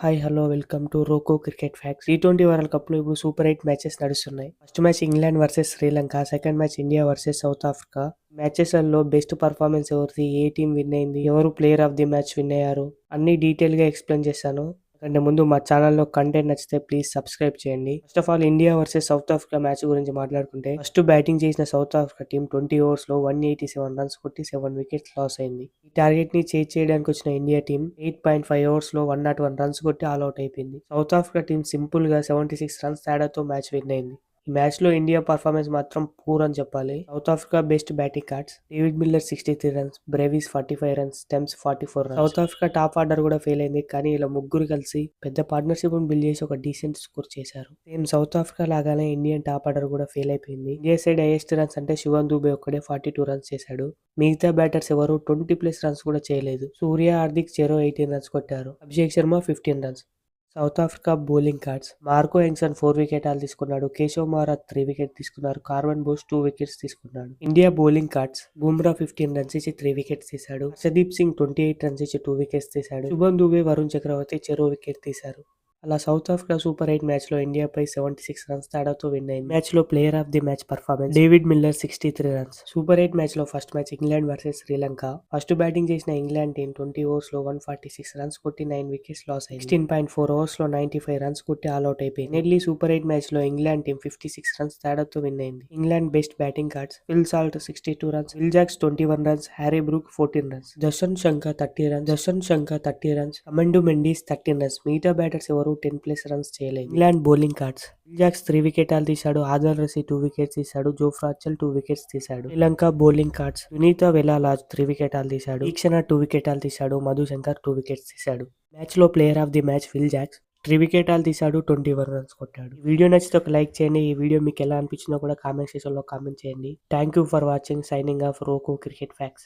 Hi hello welcome to Roko cricket facts. T20 world కప్లో ఇప్పుడు super 8 matches నడుస్తున్నాయి. First match England versus Sri Lanka, second match India versus South Africa. మ్యాచెస్లలో best performance ఎవరిది, ఏ team win అయింది, ఎవరు player of the match win అయ్యారు అన్ని డీటెయిల్గా ఎక్స్ప్లెయిన్ చేశాను. అంటే ముందు మా ఛానల్లో కంటెంట్ నచ్చితే ప్లీజ్ సబ్స్క్రైబ్ చేయండి. First of all India versus South Africa match గురించి మాట్లాడుకుంటే, ఫస్ట్ బ్యాటింగ్ చేసిన సౌత్ ఆఫ్రికా టీం 20 ఓవర్స్లో 187 రన్స్ కొట్టి 7 వికెట్స్ లాస్ అయింది. ఈ టార్గెట్ ని చేజ్ చేయడానికి వచ్చిన ఇండియా టీం 8.5 ఓవర్స్లో 101 రన్స్ కొట్టి ఆల్అౌట్ అయిపోయింది. సౌత్ ఆఫ్రికా టీం సింపుల్ గా 76 రన్స్ తేడాతో మ్యాచ్ విన్ అయింది. ఈ మ్యాచ్ లో ఇండియా పర్ఫార్మెన్స్ మాత్రం పూర్ అని చెప్పాలి. South Africa best batting cards: David Miller 63 runs, Brevis 45 runs, stems 44 runs. South Africa top order కూడా ఫెయిల్ అయింది, కానీ ఇలా ముగ్గురు కలిసి పెద్ద పార్ట్నర్షిప్ బిల్డ్ చేసి ఒక డీసెంట్ స్కోర్ చేశారు. సేమ్ సౌత్ ఆఫ్రికా లాగానే ఇండియన్ టాప్ ఆర్డర్ కూడా ఫెయిల్ అయిపోయింది. ఇండియా సైడ్ హైయెస్ట్ రన్స్ అంటే శివన్ దూబే ఒక్కడే 42 రన్స్ చేశాడు. మిగతా బ్యాటర్స్ ఎవరు 20+ రన్స్ కూడా చేయలేదు. సూర్య, హార్దిక్ చెరో 18 రన్స్ కొట్టారు. Abhishek Sharma 15 runs. South Africa bowling cards: Marco Jansen 4 వికెటాలు తీసుకున్నాడు. కేశవ్ మహారాజ్ 3 వికెట్ తీసుకున్నారు. కార్వన్ బోస్ 2 వికెట్స్ తీసుకున్నాడు. India bowling cards: Bumrah 15 runs ఇచ్చి 3 వికెట్స్ తీశాడు. హర్షదీప్ సింగ్ 28 రన్స్ ఇచ్చి 2 వికెట్స్ తీశాడు. శుభన్ దూబే, వరుణ్ చక్రవర్తి చెరో వికెట్ తీశారు. అలా సౌత్ ఆఫ్రికా సూపర్ 8 మ్యాచ్ లో ఇండియాపై 76 రన్స్ తేడాతో విన్ అయింది. మ్యాచ్ లో player of the match performance: David Miller 63 runs. Super 8 match లో first match England versus Sri Lanka. First batting చేసిన ఇంగ్లాండ్ టీం 20 ఓవర్స్ లో 146 రన్స్ కొట్టి 9 వికెట్స్ లాస్ అయింది. 16.4 ఓవర్స్ లో 95 రన్స్ కొట్టి ఆల్అౌట్ అయిపోయింది. నెల్లీ సూపర్ 8 మ్యాచ్ లో ఇంగ్లాండ్ టీం 56 రన్స్ తేడాతో విన్ అయింది. England best batting cards: Phil Salt 62 runs, Will Jacks 21 runs, Harry Brook 14 runs, Jaswanth Shankar 30 runs, Amandu Mendis 13 runs. మిగతా బ్యాటర్స్ ఎవరు 10+ రన్స్ చేయలేదు. England bowling cards: Will Jacks 3 వికెటాలు తీశాడు. ఆదల్ రసీ 2 వికెట్స్ తీశాడు. జోఫ్రా ఆర్చర్ 2 వికెట్స్ తీశాడు. శ్రీలంక బౌలింగ్ కార్డ్స్: వినీత వెలాలాజ్ 3 వికెటాలు తీశాడు. ఈక్షణ 2 వికెటాలు తీశాడు. మధు శంకర్ 2 వికెట్స్ తీశాడు. మ్యాచ్ లో player of the match Will Jacks 3 వికెటాలు తీశాడు. 21 రన్స్ కొట్టాడు. ఈ వీడియో నచ్చితే ఒక లైక్ చేయండి. ఈ వీడియో మీకు ఎలా అనిపించిందో కూడా కామెంట్ సెక్షన్ లో కామెంట్ చేయండి. Thank you for watching. Signing off roko cricket facts.